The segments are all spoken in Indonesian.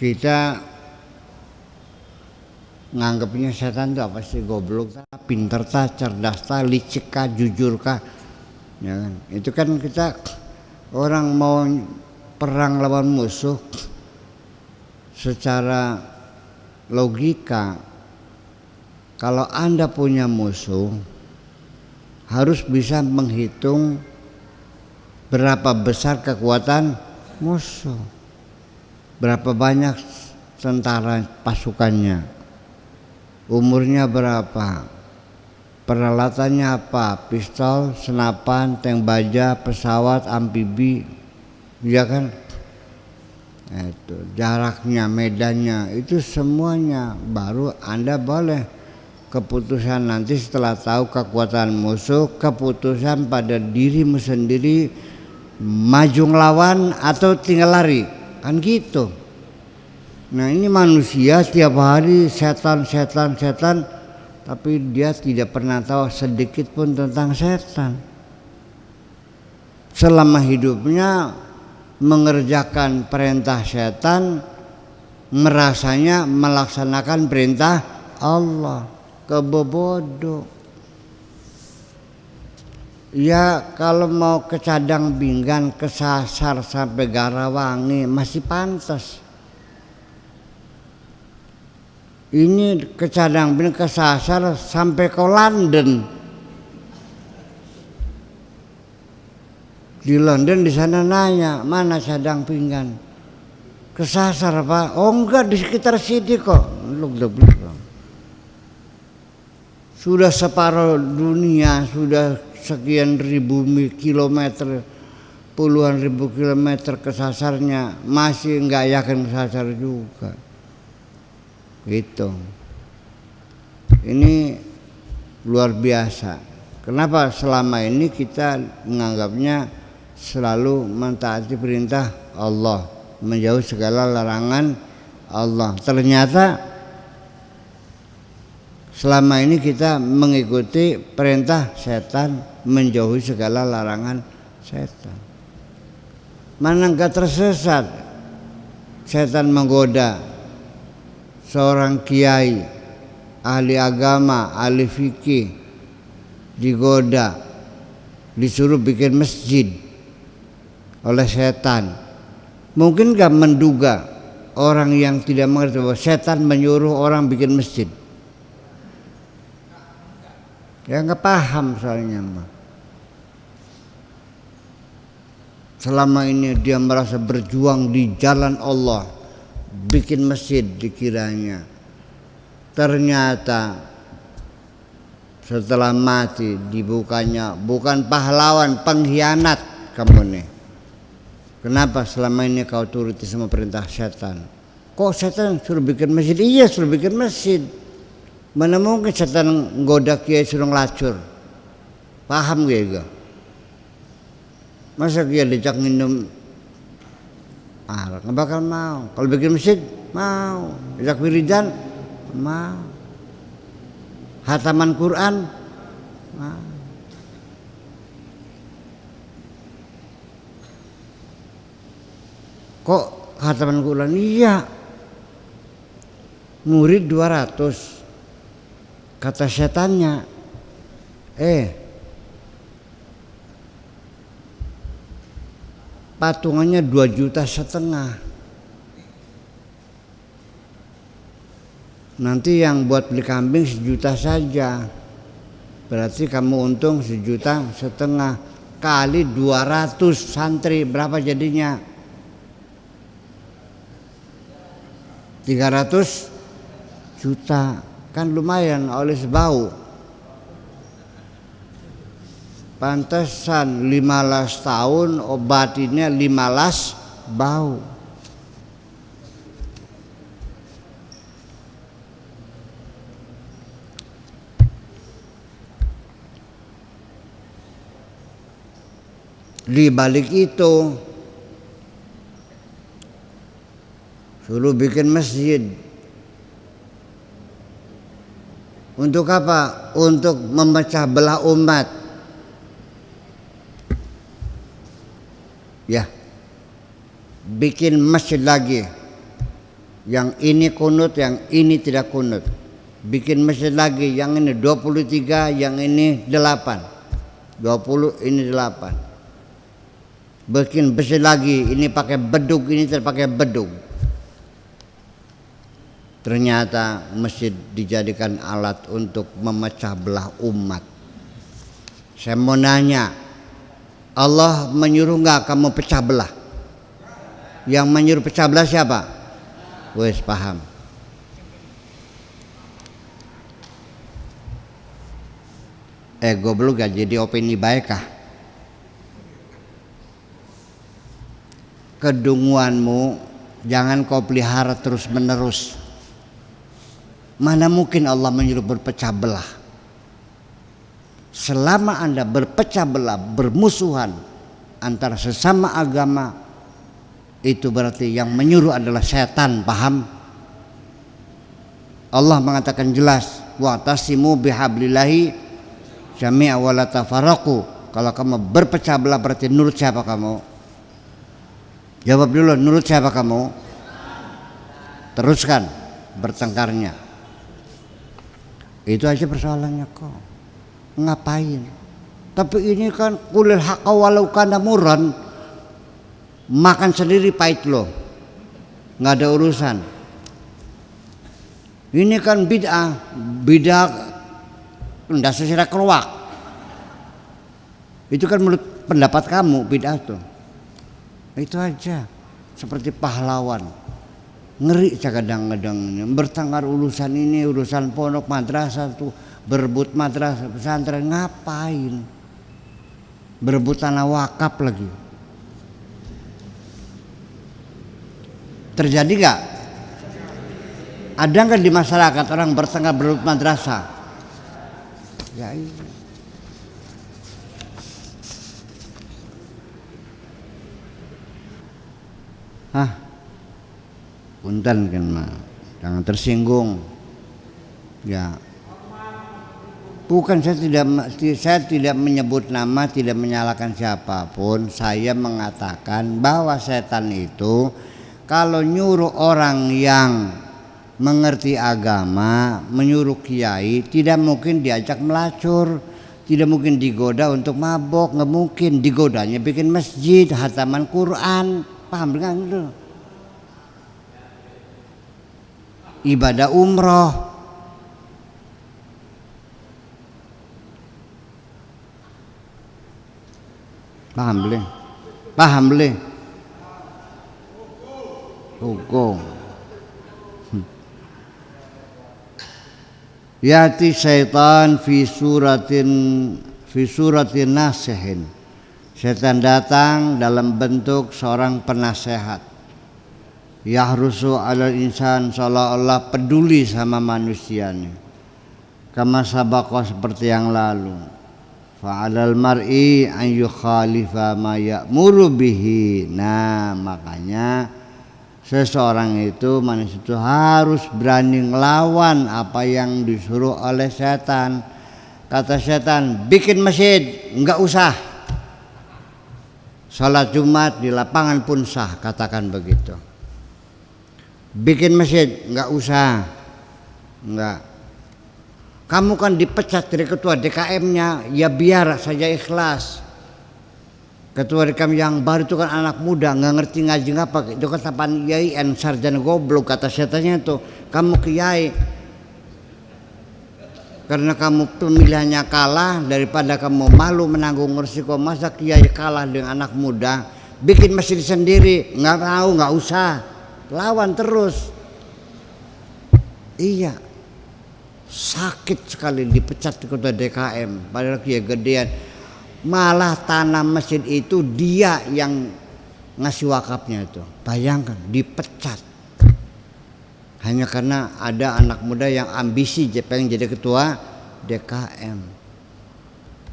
Kita nganggapnya setan itu apa sih? Goblok kah, pinter kah, cerdas kah, licik kah, jujur kah, ya kan? Itu kan kita orang mau perang lawan musuh secara logika, kalau Anda punya musuh harus bisa menghitung berapa besar kekuatan musuh, berapa banyak tentara pasukannya, umurnya berapa, peralatannya apa, pistol, senapan, tank baja, pesawat, amfibi, ya kan? Itu jaraknya, medannya, itu semuanya baru Anda boleh keputusan nanti setelah tahu kekuatan musuh, keputusan pada dirimu sendiri maju ngelawan atau tinggal lari, kan gitu. Nah ini manusia tiap hari setan, tapi dia tidak pernah tahu sedikit pun tentang setan. Selama hidupnya mengerjakan perintah setan, merasanya melaksanakan perintah Allah. Kebobodoh. Ya kalau mau ke Cadang Binggan, kesasar sampai Garawangi masih pantas. Ini ke Cadang Binggan, kesasar sampai ke London. Di London di sana nanya, mana Cadang Pinggan? Kesasar Pak? Oh enggak, di sekitar sini kok. Sudah separuh dunia, sudah sekian ribu kilometer, puluhan ribu kilometer kesasarnya, masih enggak yakin kesasar juga. Gitu. Ini luar biasa. Kenapa selama ini kita menganggapnya selalu mentaati perintah Allah, menjauh segala larangan Allah. Ternyata selama ini kita mengikuti perintah setan, menjauhi segala larangan setan. Mana enggak tersesat? Setan menggoda seorang kiai, ahli agama, ahli fikih, digoda, disuruh bikin masjid oleh setan. Mungkin gak menduga orang yang tidak mengerti bahwa setan menyuruh orang bikin masjid? Ya gak paham soalnya mah. Selama ini dia merasa berjuang di jalan Allah, bikin masjid dikiranya. Ternyata setelah mati dibukanya bukan pahlawan, pengkhianat kamu nih. Kenapa selama ini kau turuti semua perintah setan? Kok setan suruh bikin masjid? Iya suruh bikin masjid. Mana mungkin setan nggoda kiai suruh ngelacur? Paham gak ya? Masa kiai dijak minum arak? Nggak bakal mau. Kalau bikin masjid mau. Dijak wiridan mau. Hataman Quran mau. Kok hataman Quran? Iya. Murid 200. Kata setannya, patungannya 2,5 juta. Nanti yang buat beli kambing 1 juta saja. Berarti kamu untung 1,5 juta. Kali 200 santri, berapa jadinya? 300 juta. Kan lumayan oleh sebau. Pantesan 15 tahun obatinnya 15 bau. Di balik itu suruh bikin masjid. Untuk apa? Untuk memecah belah umat. Ya, bikin masjid lagi. Yang ini kunut, yang ini tidak kunut. Bikin masjid lagi, yang ini 23, yang ini 8. 20, ini 8. Bikin masjid lagi, ini pakai bedug, ini tidak pakai bedug. Ternyata masjid dijadikan alat untuk memecah belah umat. Saya mau nanya, Allah menyuruh nggak kamu pecah belah? Yang menyuruh pecah belah siapa? Wes paham. Goblok gak jadi opini baik kah? Kedunguanmu jangan kau pelihara terus menerus. Mana mungkin Allah menyuruh berpecah belah? Selama Anda berpecah belah, bermusuhan antara sesama agama, itu berarti yang menyuruh adalah setan, paham? Allah mengatakan jelas, wa'tasimu bihablillahi jami'a wa la tafarraqu. Kalau kamu berpecah belah berarti nurut siapa kamu? Jawab dulu, nurut siapa kamu? Teruskan bertengkarnya. Itu aja persoalannya kok. Ngapain? Tapi ini kan kulil haqqa walau kana murran. Makan sendiri pahit loh, nggak ada urusan. Ini kan bid'ah ndak sesira keluak. Itu kan menurut pendapat kamu bid'ah tuh. Itu aja, seperti pahlawan. Ngeri kadang-kadang ini bertengkar urusan ini, urusan pondok madrasah tuh, berebut madrasah pesantren, ngapain? Berebut tanah wakaf lagi. Terjadi gak? Ada nggak di masyarakat orang bertengkar berebut madrasah? Ya iya. Punten kan mah, jangan tersinggung. Ya. Bukan, saya tidak menyebut nama, tidak menyalahkan siapapun. Saya mengatakan bahwa setan itu kalau nyuruh orang yang mengerti agama, menyuruh kiai, tidak mungkin diajak melacur, tidak mungkin digoda untuk mabok, nggak mungkin. Digodanya bikin masjid, hataman Quran, paham dengan itu? Ibadah umroh, paham belum? Paham belum? Hukum. Yati syaitan fi suratin nasihin. Setan datang dalam bentuk seorang penasehat. Yahrusu alal insan, seolah-olah peduli sama manusianya. Kama sabaqah, seperti yang lalu. Fa'alal mar'i an yukhalifa ma ya'muru bihi. Nah, makanya seseorang itu, manusia itu harus berani ngelawan apa yang disuruh oleh setan. Kata setan, bikin masjid, enggak usah. Salat Jumat di lapangan pun sah, katakan begitu. Bikin masjid, enggak usah. Enggak. Kamu kan dipecat dari ketua DKM-nya, ya biar saja ikhlas. Ketua DKM yang baru itu kan anak muda, nggak ngerti ngaji apa, itu kan tapan kiai en sarjana goblok, kata setannya tuh. Kamu kiai karena kamu pemilihannya kalah, daripada kamu malu menanggung resiko, masa kiai kalah dengan anak muda, bikin masjid sendiri. Nggak tahu, nggak usah, lawan terus. Iya, sakit sekali dipecat ketua DKM, padahal kiai gedean. Malah tanah masjid itu dia yang ngasih wakafnya itu. Bayangkan, dipecat hanya karena ada anak muda yang ambisi pengen jadi ketua DKM.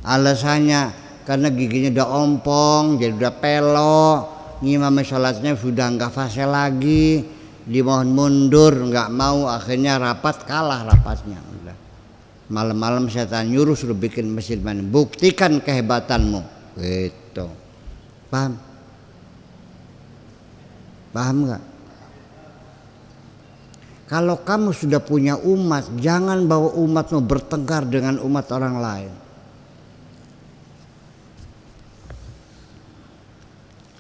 Alasannya karena giginya udah ompong, jadi udah pelok, ngimam sholatnya sudah nggak fase lagi, dimohon mundur, nggak mau, akhirnya rapat kalah rapatnya. Udah malam-malam setan nyuruh suruh bikin masjid mana, buktikan kehebatanmu, gitu. Paham? Paham nggak? Kalau kamu sudah punya umat, jangan bawa umatmu bertengkar dengan umat orang lain.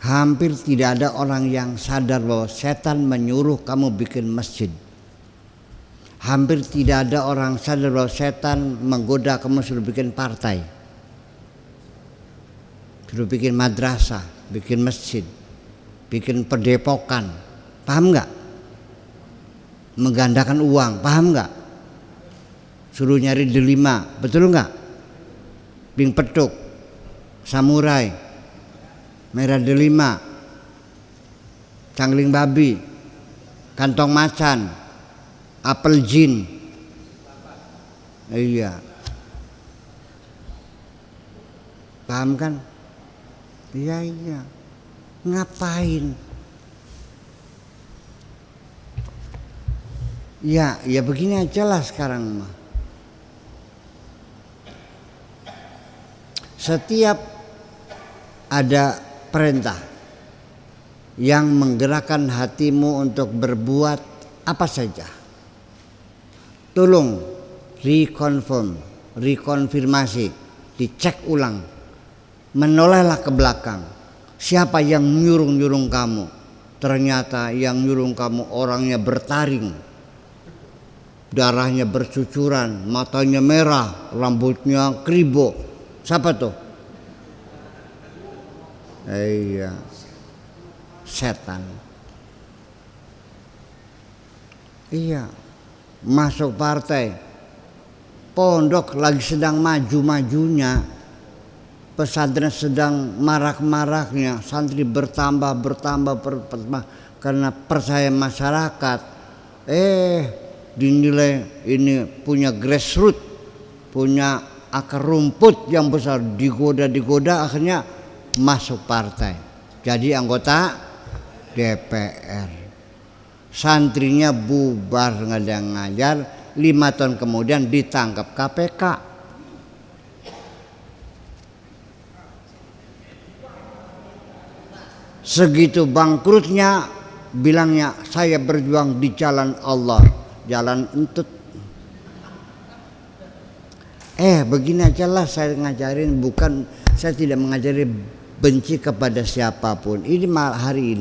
Hampir tidak ada orang yang sadar bahwa setan menyuruh kamu bikin masjid. Hampir tidak ada orang sadar bahwa setan menggoda kamu suruh bikin partai, suruh bikin madrasah, bikin masjid, bikin padepokan. Paham nggak? Menggandakan uang, paham nggak? Suruh nyari delima, betul nggak? Ping petuk, samurai, merah delima, cangling babi, kantong macan, apel jin. Iya, paham kan? Iya. Ngapain? Ya begini aja lah sekarang mah. Setiap ada perintah yang menggerakkan hatimu untuk berbuat apa saja, tolong rekonfirmasi, dicek ulang, menolehlah ke belakang. Siapa yang nyurung kamu? Ternyata yang nyurung kamu orangnya bertaring, darahnya bercucuran, matanya merah, rambutnya kribo. Siapa tuh? Iya, setan. Iya, masuk partai, pondok lagi sedang maju-majunya, pesantren sedang marak-maraknya, santri bertambah karena percaya masyarakat. Dinilai ini punya grassroots, punya akar rumput yang besar, digoda akhirnya masuk partai, jadi anggota DPR. Santrinya bubar ngajar, 5 tahun kemudian ditangkap KPK. Segitu bangkrutnya, bilangnya saya berjuang di jalan Allah, jalan entut. Begini aja lah saya ngajarin, bukan saya tidak mengajari benci kepada siapapun. Ini hari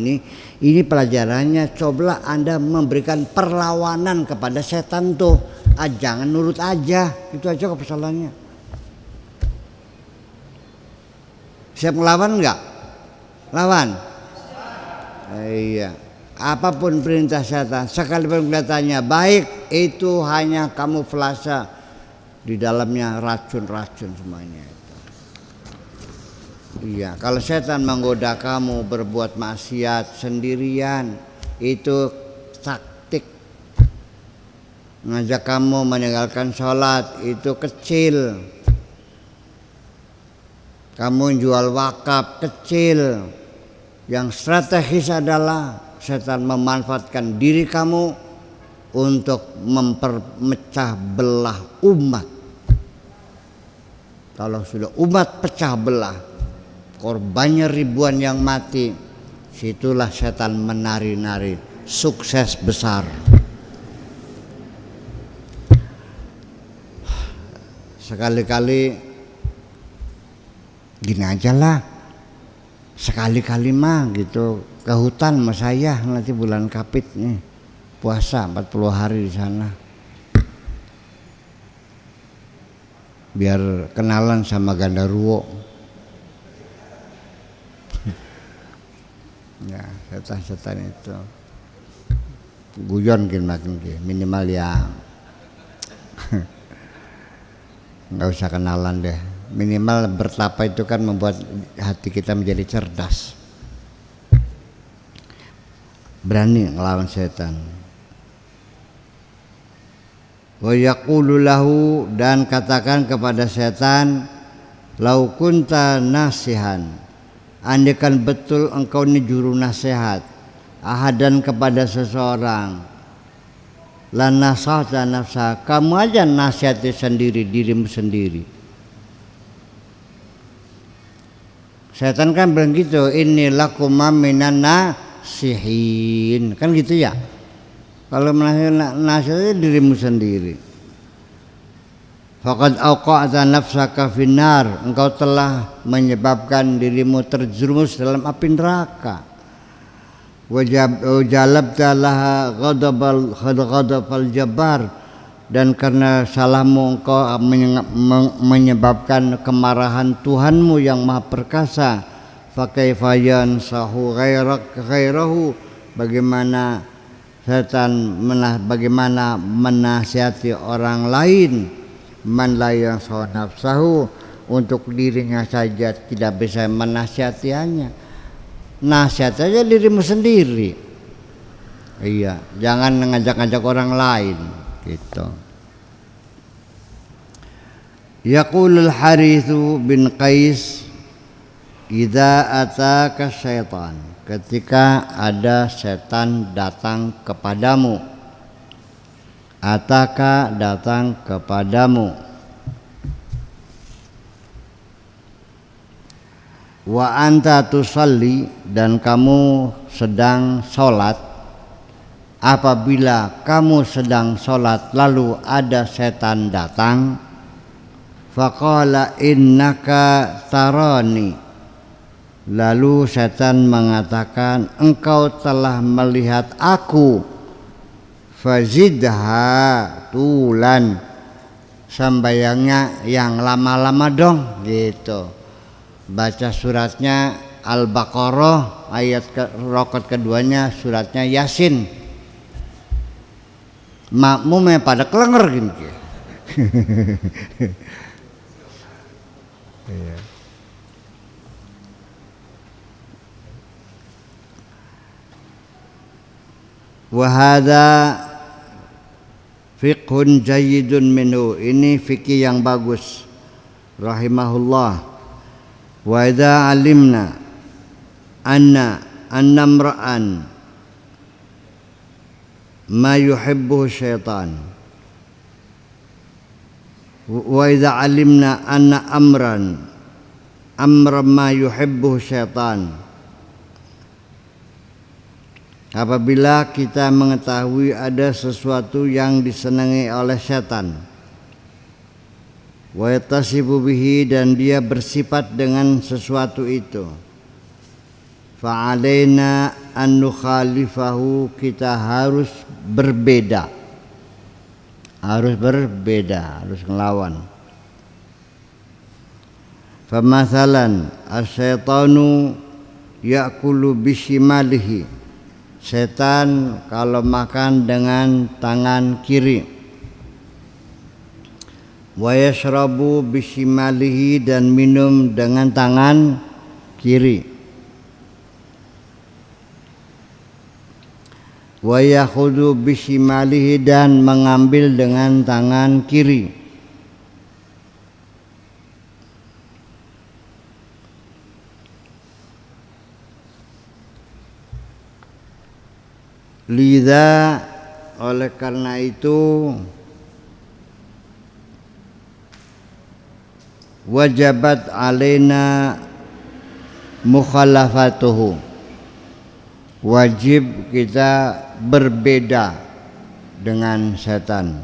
ini pelajarannya, cobalah Anda memberikan perlawanan kepada setan tuh. Jangan nurut aja, itu aja kesalahannya. Siap ngelawan enggak? Lawan. Iya. Apapun perintah setan, sekalipun kelihatannya baik, itu hanya kamuflase, di dalamnya racun-racun semuanya itu. Iya, kalau setan menggoda kamu berbuat maksiat sendirian, itu taktik. Ngajak kamu meninggalkan sholat, itu kecil. Kamu jual wakaf, kecil. Yang strategis adalah setan memanfaatkan diri kamu untuk mempermecah belah umat. Kalau sudah umat pecah belah, korbannya ribuan yang mati, situlah setan menari-nari, sukses besar. Sekali-kali gini aja lah, sekali-kali mah gitu ke hutan sama saya nanti bulan Kapit nih, puasa 40 hari di sana, biar kenalan sama Gandaruwo. Ya, setan-setan itu guyon makin minimal ya nggak usah kenalan deh, minimal bertapa itu kan membuat hati kita menjadi cerdas, berani ngelawan setan. Wa yaqulu lahu, dan katakan kepada setan, lau kunta nasihan, andaikan betul engkau ini juru nasihat, ahadan kepada seseorang, la nasahta nafsa, kamu aja nasihati sendiri dirimu sendiri. Setan kan bilang gitu, inni lakuma minan nasihin, kan gitu ya. Kalau menasihati dirimu sendiri. Faqad awqa'ta nafsaka finnar, engkau telah menyebabkan dirimu terjerumus dalam api neraka. Wajalabta laha ghadabal jabbar, dan karena salahmu engkau menyebabkan kemarahan Tuhanmu yang maha perkasa. Fakaifa yansahu ghairahu, bagaimana menasihati orang lain, man la yansahu nafsahu, untuk dirinya saja tidak bisa menasihatinya. Nasihat saja dirimu sendiri. Iya, jangan ngajak-ngajak orang lain gitu. Yaqulul Harithu bin Qais, idza ataka syaitan, ketika ada setan datang kepadamu. Ataka, datang kepadamu. Wa anta tusalli, dan kamu sedang sholat. Apabila kamu sedang sholat lalu ada setan datang, faqala innaka tarani, lalu setan mengatakan engkau telah melihat aku, fazidha tulan, sembayangnya yang lama-lama dong gitu. Baca suratnya Al-Baqarah, ayat rakaat keduanya suratnya Yasin. Makmumnya pada kelenger gini. Wa hadza fiqhun jayyidun minhu, ini fikih yang bagus rahimahullah. Wa idza alimna anna imra'an ma yuhibbu syaitan, wa idza alimna anna amran ma yuhibbu syaitan, apabila kita mengetahui ada sesuatu yang disenangi oleh setan, wa yatasibu bihi, dan dia bersifat dengan sesuatu itu, fa'alaina an nukhalifahu, kita harus berbeda, harus ngelawan. Famathalan asyaitanu ya'kulu bishimalihi, setan kalau makan dengan tangan kiri. Wa yashrabu bishimalihi, dan minum dengan tangan kiri. Wa yakhudhu bishimalihi, dan mengambil dengan tangan kiri. Lidha, oleh karena itu wajabat alaina mukhalafatuhu, wajib kita berbeda dengan setan.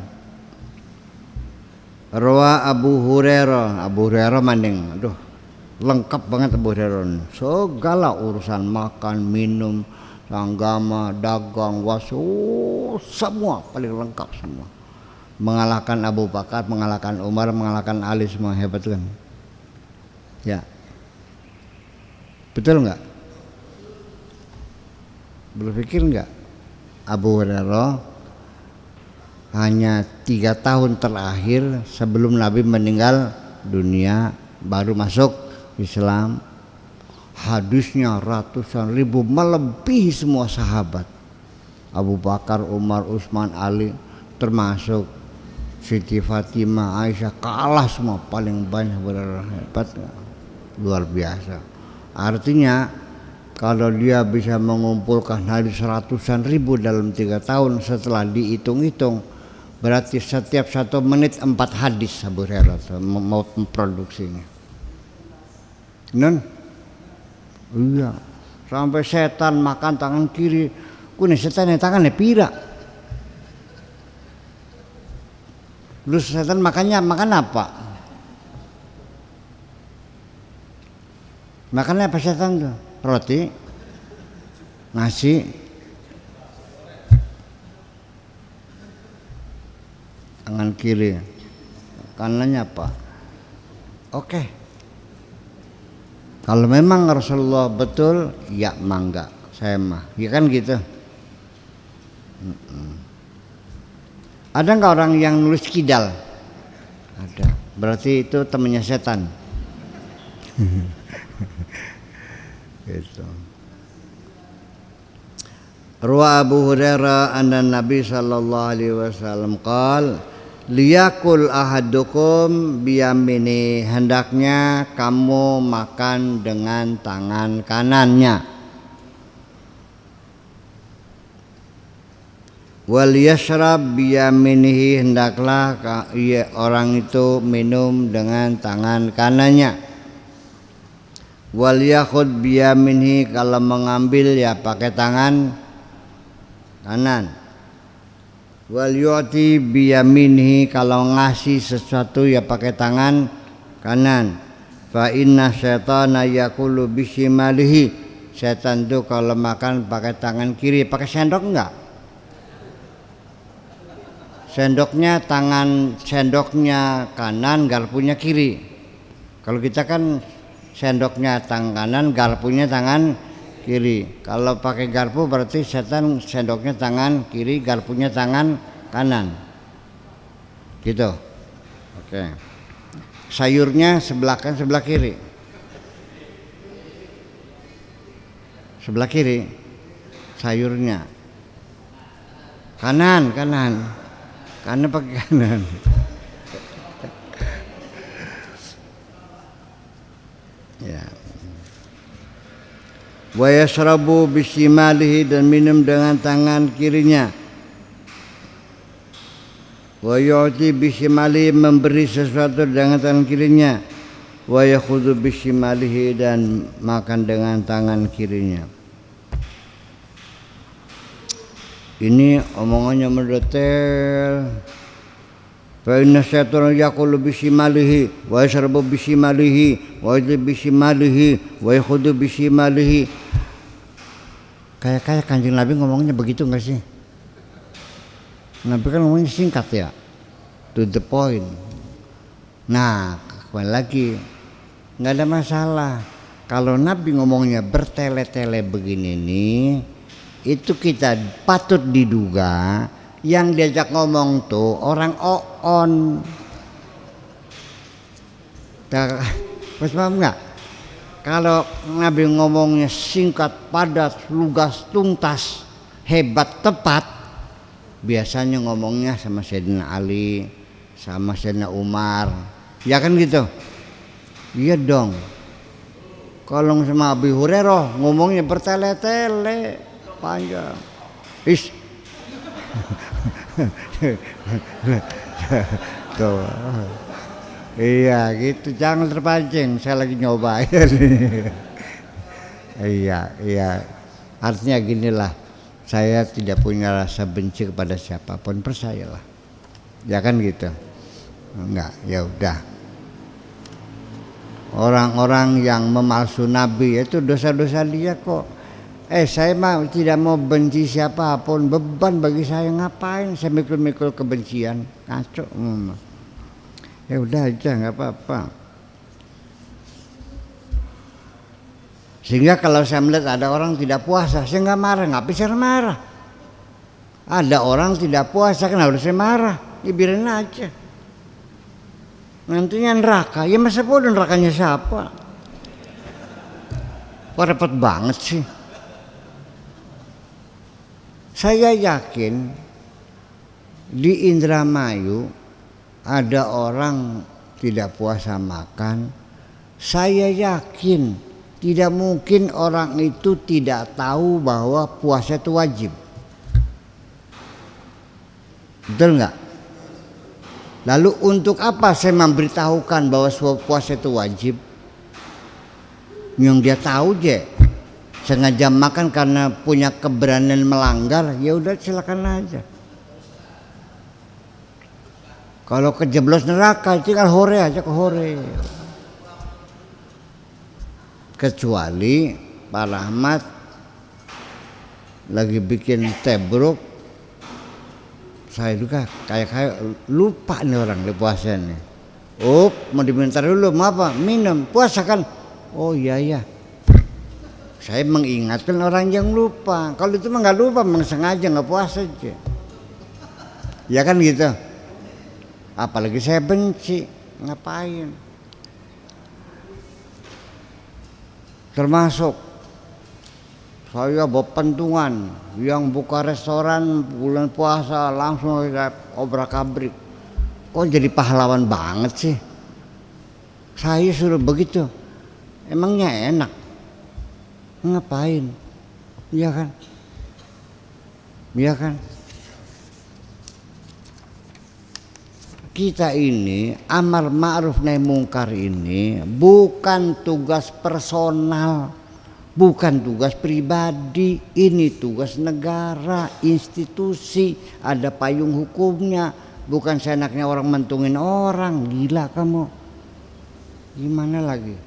Rawa Abu Hurairah manding, aduh lengkap banget Abu Hurairah, segala urusan makan, minum, agama, dagang, wasu, semua paling lengkap semua. Mengalahkan Abu Bakar, mengalahkan Umar, mengalahkan Ali, semua hebat kan? Ya, betul nggak? Berpikir nggak? Abu Hurairah hanya 3 tahun terakhir sebelum Nabi meninggal dunia baru masuk Islam. Hadisnya ratusan ribu, melebihi semua sahabat. Abu Bakar, Umar, Utsman, Ali, termasuk Siti Fatimah, Aisyah, kalah semua, paling banyak, hebat, luar biasa. Artinya kalau dia bisa mengumpulkan hadis ratusan ribu dalam 3 tahun, setelah dihitung-hitung berarti setiap 1 menit 4 hadis Abu Hurairah mau memproduksinya. Non? Iya. Sampai setan makan tangan kiri, kune setan yang tangannya pira. Lu setan makan apa? Makannya apa setan tuh? Roti, nasi, tangan kiri, kanannya apa? Oke. Kalau memang Rasulullah betul, ya mangga, saya mah, ya kan gitu. Ada nggak orang yang nulis kidal? Ada. Berarti itu temannya setan. Gitu. Ruwa Abu Hurairah anna Nabi sallallahu alaihi wasallam qaal liyakul ahadukum biyamini, hendaknya kamu makan dengan tangan kanannya. Wal yashrab biyaminihi, hendaklah orang itu minum dengan tangan kanannya. Wal yakhud biyaminihi, kalau mengambil ya pakai tangan kanan. Wal yu'ti biyaminihi, kalau ngasih sesuatu ya pakai tangan kanan. Fa inna syaitana yakulu bishimalihi, setan itu kalau makan pakai tangan kiri. Pakai sendok enggak? Sendoknya kanan, garpunya kiri. Kalau kita kan sendoknya tangan kanan, garpunya tangan kiri. Kalau pakai garpu berarti setan sendoknya tangan kiri, garpunya tangan kanan. Gitu. Oke. Sayurnya sebelah kanan, sebelah kiri. Sebelah kiri. Sayurnya kanan. Karena pakai kanan. Ya. Wa yashrabu bisimalihi, dan minum dengan tangan kirinya. Wa yu'ti bisimalihi, memberi sesuatu dengan tangan kirinya. Wa yakhudhu bisimalihi, dan makan dengan tangan kirinya. Ini omongannya mendetail. Fa inna syaitana yaqulu bisimalihi wa yashrabu bisimalihi wa yudhi bisimalihi wa yakhudhu bisimalihi. Kayak Kanjeng Nabi ngomongnya begitu enggak sih? Nabi kan ngomongnya singkat ya, to the point. Nah, kembali lagi, nggak ada masalah. Kalau Nabi ngomongnya bertele-tele begini nih, itu kita patut diduga yang diajak ngomong tuh orang oon. Pas paham nggak? Kalau Nabi ngomongnya singkat, padat, lugas, tuntas, hebat, tepat, biasanya ngomongnya sama Sayyidina Ali, sama Sayyidina Umar, ya kan gitu? Iya dong. Kalau sama Abu Hurairah ngomongnya bertele-tele, panjang. Tuh. Iya gitu, jangan terpancing, saya lagi nyobain. Iya. Artinya ginilah, saya tidak punya rasa benci kepada siapapun, percayalah. Ya kan gitu. Enggak, ya udah. Orang-orang yang memalsu nabi itu dosa-dosa dia kok. Saya mah tidak mau benci siapapun, beban bagi saya, ngapain saya mikul-mikul kebencian, ngaco. Ya udah aja, nggak apa-apa. Sehingga kalau saya melihat ada orang tidak puasa, saya nggak marah, nggak bisa marah. Ada orang tidak puasa, kenapa harus saya marah? Ya biarin aja. Nantinya neraka, ya masa bodoh nerakanya siapa? Kok repot banget sih. Saya yakin di Indramayu ada orang tidak puasa makan. Saya yakin tidak mungkin orang itu tidak tahu bahwa puasa itu wajib. Betul nggak? Lalu untuk apa saya memberitahukan bahwa puasa itu wajib? Yang dia tahu je, sengaja makan karena punya keberanian melanggar, ya udah silakan aja. Kalau kejeblos neraka tinggal hore aja ke hore. Kecuali Pak Rahmat lagi bikin tebruk, saya juga kayak lupa nih orang di puasa nih. Mau diminta dulu, mau apa? Minum, puasa kan? Oh iya. Saya mengingatkan orang yang lupa. Kalau itu mah nggak lupa, memang sengaja nggak puasa aja. Ya kan gitu. Apalagi saya benci, ngapain? Termasuk saya bawa pentungan yang buka restoran bulan puasa langsung obrak-abrik. Kok jadi pahlawan banget sih? Saya suruh begitu. Emangnya enak? Ngapain? Iya kan? Iya kan? Kita ini amar ma'ruf nahi mungkar ini bukan tugas personal, bukan tugas pribadi, ini tugas negara, institusi, ada payung hukumnya, bukan seenaknya orang mentungin orang. Gila kamu. Gimana lagi?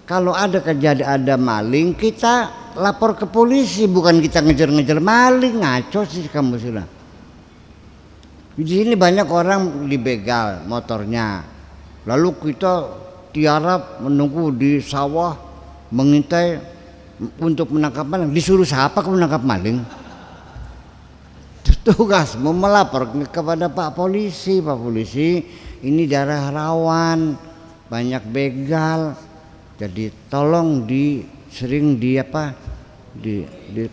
Kalau ada kejadian ada maling, kita lapor ke polisi, bukan kita ngejar-ngejar maling. Ngaco sih kamu sudah. Di sini banyak orang dibegal motornya, lalu kita tiarap menunggu di sawah mengintai untuk menangkap maling. Disuruh siapa kamu menangkap maling? Tugasmu melapor kepada Pak Polisi. Pak Polisi, ini daerah rawan, banyak begal, jadi tolong sering di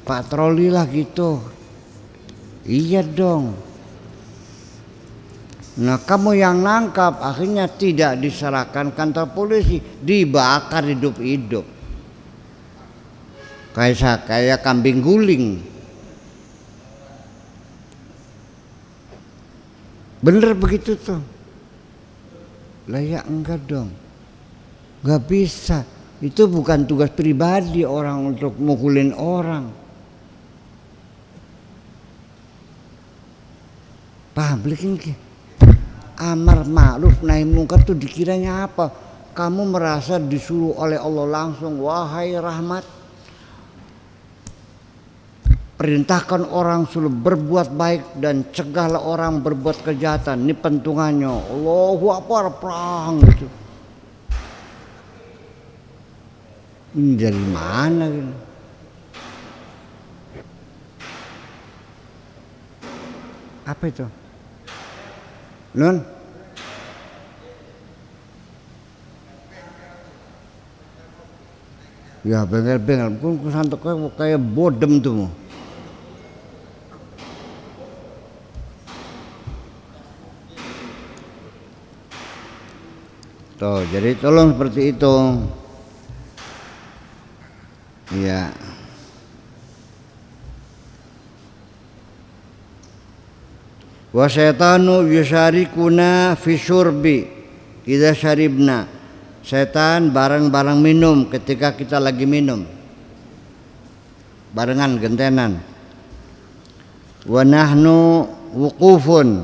patroli lah gitu. Iya dong. Nah kamu yang nangkap akhirnya tidak diserahkan kantor polisi, dibakar hidup-hidup. Kayak kambing guling. Bener begitu tuh. Lah ya enggak dong. Enggak bisa. Itu bukan tugas pribadi orang untuk mukulin orang. Paham begini? Amar ma'ruf nahi mungkar itu dikiranya apa? Kamu merasa disuruh oleh Allah langsung, wahai Rahmat, perintahkan orang suruh berbuat baik dan cegahlah orang berbuat kejahatan. Ini pentungannya. Allahu Akbar, perang gitu. Ini dari mana gitu? Apa itu? Nun? Ya bengkel-bengkel, pun santok kayak bodem tuh. Tuh, jadi tolong seperti itu. Ya. Wa syaitanu yusyarikuna fi syurbi idza syaribna. Setan bareng-bareng minum ketika kita lagi minum. Barengan gentenan. Wa nahnu wuqufun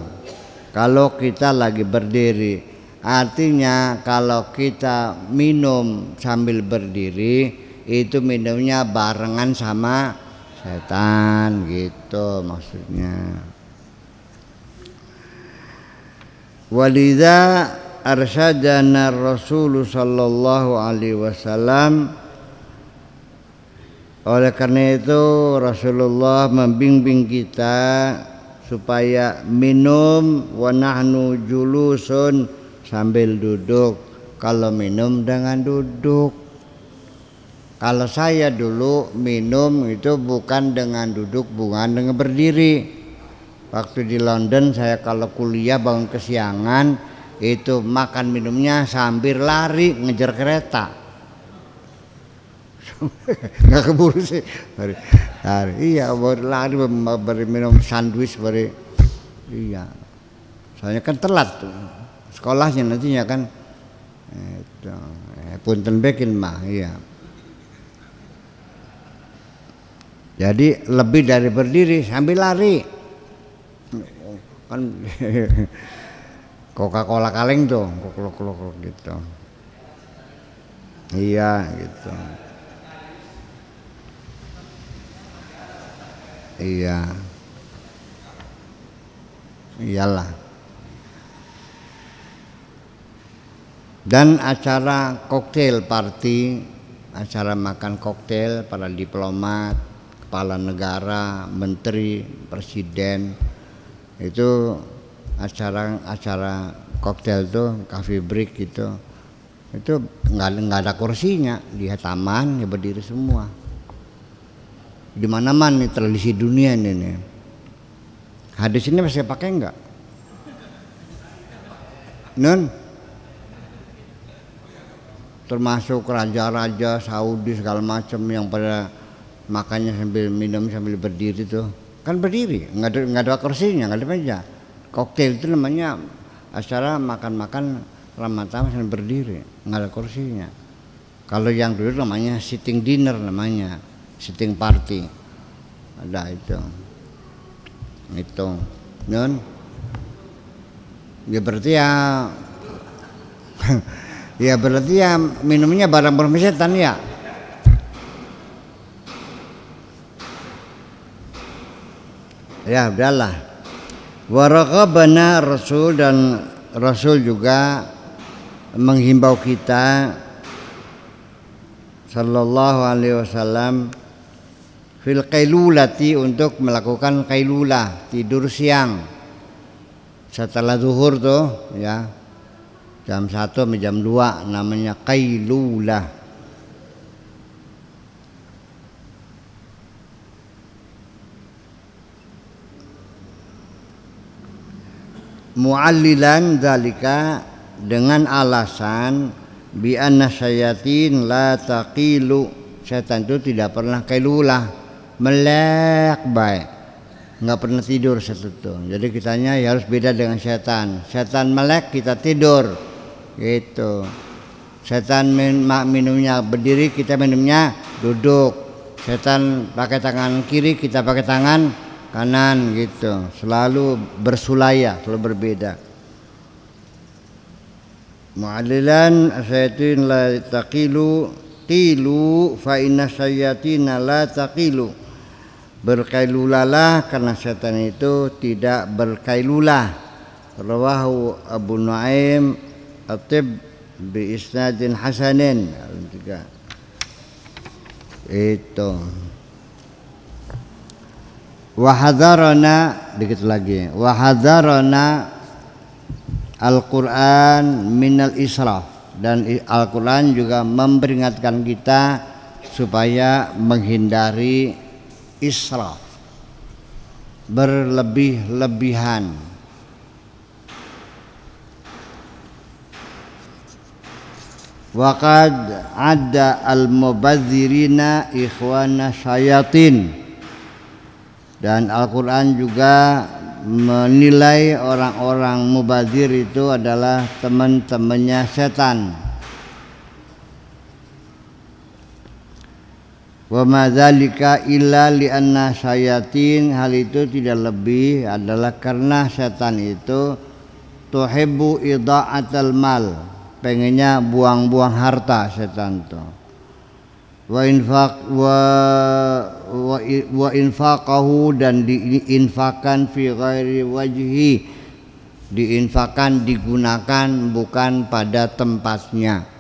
kalau kita lagi berdiri. Artinya kalau kita minum sambil berdiri itu minumnya barengan sama setan gitu maksudnya. Walidza arsyadana Rasul sallallahu alaihi wasallam. Oleh karena itu Rasulullah membimbing kita supaya minum wa nahnu julusun sambil duduk. Kalau minum dengan duduk. Kalau saya dulu minum itu bukan dengan duduk, bukan dengan berdiri. Waktu di London saya kalau kuliah bangun kesiangan itu makan minumnya sambil lari ngejar kereta. Nggak keburu sih. Lari. Iya, lari beri minum sandwich beri. Iya. Soalnya kan telat tuh. Sekolahnya nantinya kan. Itu. Punten bekin mah, iya. Jadi lebih dari berdiri sambil lari. kan. Coca-Cola kaleng tuh, klok gitu. Iya gitu. Iya. Iyalah. Dan acara koktail party, acara makan koktail para diplomat, kepala negara, menteri, presiden, itu acara koktail tuh coffee break gitu, itu nggak ada kursinya di taman, ya berdiri semua. Di mana-mana nih tradisi dunia ini nih. Hadis ini masih pakai nggak? Nun, termasuk raja-raja Saudi segala macam yang pada makannya sambil minum sambil berdiri tuh, kan berdiri, nggak ada kursinya, nggak ada meja. Koktail itu namanya acara makan-makan ramah-tamah sambil berdiri, nggak ada kursinya. Kalau yang dulu namanya sitting dinner, namanya sitting party, ada itu. Nun, ya berarti ya, ya berarti ya minumnya barang permisetan ya. Ya udahlah. Waraqabana Rasul, dan Rasul juga menghimbau kita sallallahu alaihi wasallam fil qailulati, untuk melakukan qailulah, tidur siang setelah zuhur tuh ya, jam 1 sampai jam 2 namanya qailulah. Mu'allilan dzalika, dengan alasan bi anna syayatin la taqilu, setan itu tidak pernah qailulah, melek baik, nggak pernah tidur setan itu. Jadi kitanya ya harus beda dengan setan. Setan melek, kita tidur gitu. Setan minumnya berdiri, kita minumnya duduk. Setan pakai tangan kiri, kita pakai tangan kanan gitu, selalu bersulaya, selalu berbeda. Mu'allilan asyayatin la taqilu qilu fa inna syayatina la taqilu, berkailulalah karena setan itu tidak berkailulah. Rawahu Abu Nuaim At-Tib bi isnadin hasanin, juga itu. Wahadzarana, dikit lagi, wahadzarana Al-Quran minal israf, dan Al-Quran juga memperingatkan kita supaya menghindari israf, berlebih-lebihan. Waqad ada al-mubadzirina ikhwana syayatin, dan Al-Quran juga menilai orang-orang mubadzir itu adalah teman-temannya setan. Wa ma dzalika illa li anna syayatin, hal itu tidak lebih adalah karena setan itu tuhibbu ida'atal mal, pengennya buang-buang harta setan itu. Wa infaqahu, dan diinfakan fi ghairi wajhi, diinfakan, digunakan bukan pada tempatnya,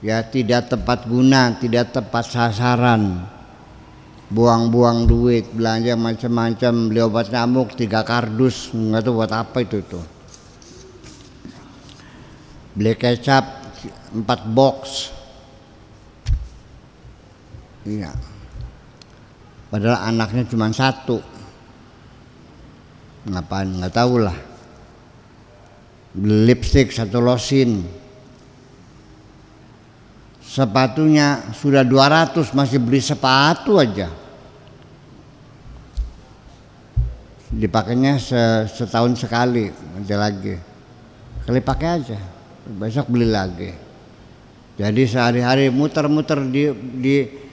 ya tidak tepat guna, tidak tepat sasaran. Buang-buang duit, belanja macam-macam, beli obat nyamuk 3 kardus, nggak tahu buat apa itu tuh. Beli kecap 4 box. Iya. Padahal anaknya cuma 1. Ngapain? Nggak tahu lah. Beli lipstik 1 losin. Sepatunya sudah 200, masih beli sepatu aja. Dipakainya setahun sekali, nanti lagi. Kali pakai aja, besok beli lagi. Jadi sehari-hari muter-muter di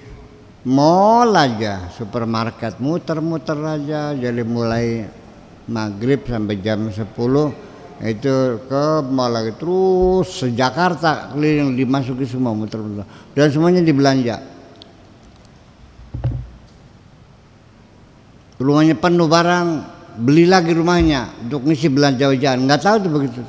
mall aja, supermarket, muter-muter aja, jadi mulai maghrib sampai jam 10 itu ke mall lagi terus se-Jakarta keliling, dimasuki semua muter-muter dan semuanya dibelanja. Rumahnya penuh barang, beli lagi rumahnya untuk ngisi belanja wajan, nggak tahu tuh begitu.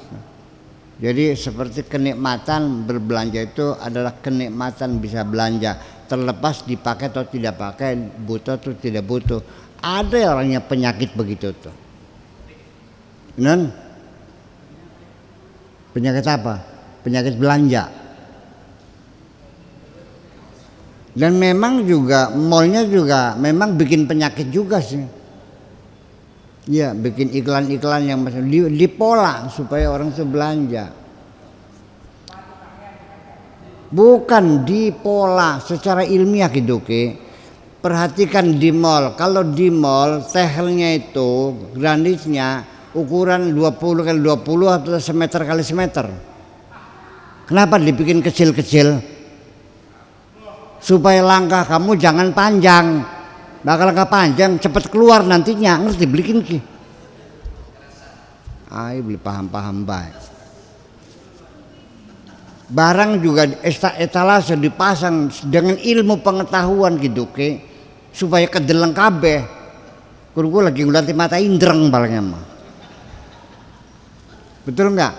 Jadi seperti kenikmatan berbelanja itu adalah kenikmatan bisa belanja, terlepas dipakai atau tidak pakai, butuh atau tidak butuh. Ada orangnya penyakit begitu tuh. Non? Penyakit apa? Penyakit belanja. Dan memang juga mallnya juga memang bikin penyakit juga sih. Ya, bikin iklan-iklan yang dipola supaya orang itu belanja. Bukan dipola secara ilmiah gitu ke. Perhatikan di mall. Kalau di mall tehelnya itu grandisnya ukuran 20 kali 20 atau semeter kali semeter. Kenapa dibikin kecil-kecil? Supaya langkah kamu jangan panjang. Bakal langkah panjang cepat keluar nantinya, ngerti belikin ki. Ayo beli paham-paham baik. Barang juga etalase dipasang dengan ilmu pengetahuan gitu ke, supaya kedeleng kabeh. Kudu lagi ngulati mata indreng balanya mah. Betul enggak?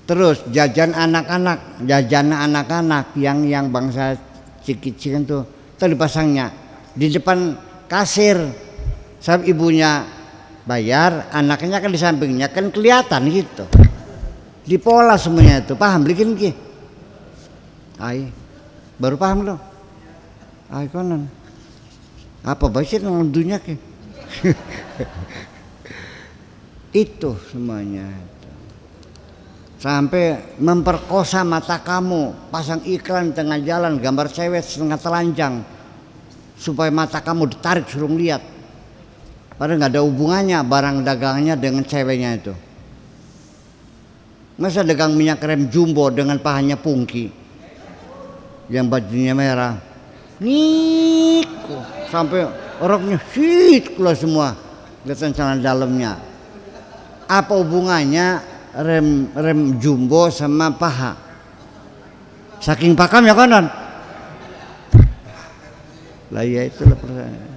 Terus jajan anak-anak yang bangsa ciki-cikan tuh dipasangnya di depan kasir. Saat ibunya bayar, anaknya kan di sampingnya kan kelihatan gitu. Dipola semuanya itu, paham bikin ki? Ai, baru paham loh. Ai konon. Apa bahasa dunia ki? Itu semuanya. Sampai memperkosa mata kamu, pasang iklan di tengah jalan gambar cewek setengah telanjang supaya mata kamu ditarik suruh lihat. Padahal nggak ada hubungannya barang dagangannya dengan ceweknya itu. Masa dagang minyak rem jumbo dengan pahanya Pungki yang bajunya merah, sampai roknya hit keluar semua, kelihatan celana dalamnya. Apa hubungannya rem jumbo sama paha? Saking pakam ya kanan. Lah ya itulah pertanyaan.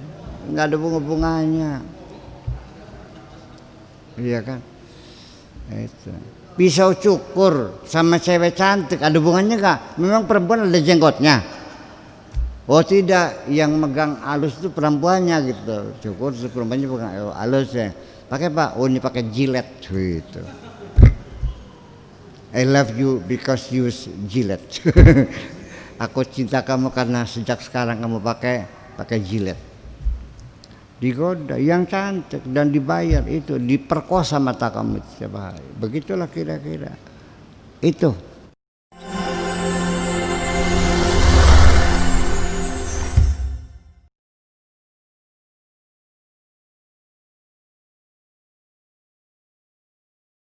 Nggak ada hubungannya. Iya kan? Itu. Pisau cukur sama cewek cantik ada hubungannya nggak? Memang perempuan ada jenggotnya. Oh tidak, yang megang alus itu perempuannya gitu. Cukur itu perempuannya pegang alus ya. Pakai Pak, oh ini pakai Gillette gitu. I love you because you use Gillette. Aku cinta kamu karena sejak sekarang kamu pakai Gillette. Digoda yang cantik dan dibayar itu, diperkosa mata kamu setiap hari. Begitulah kira-kira. Itu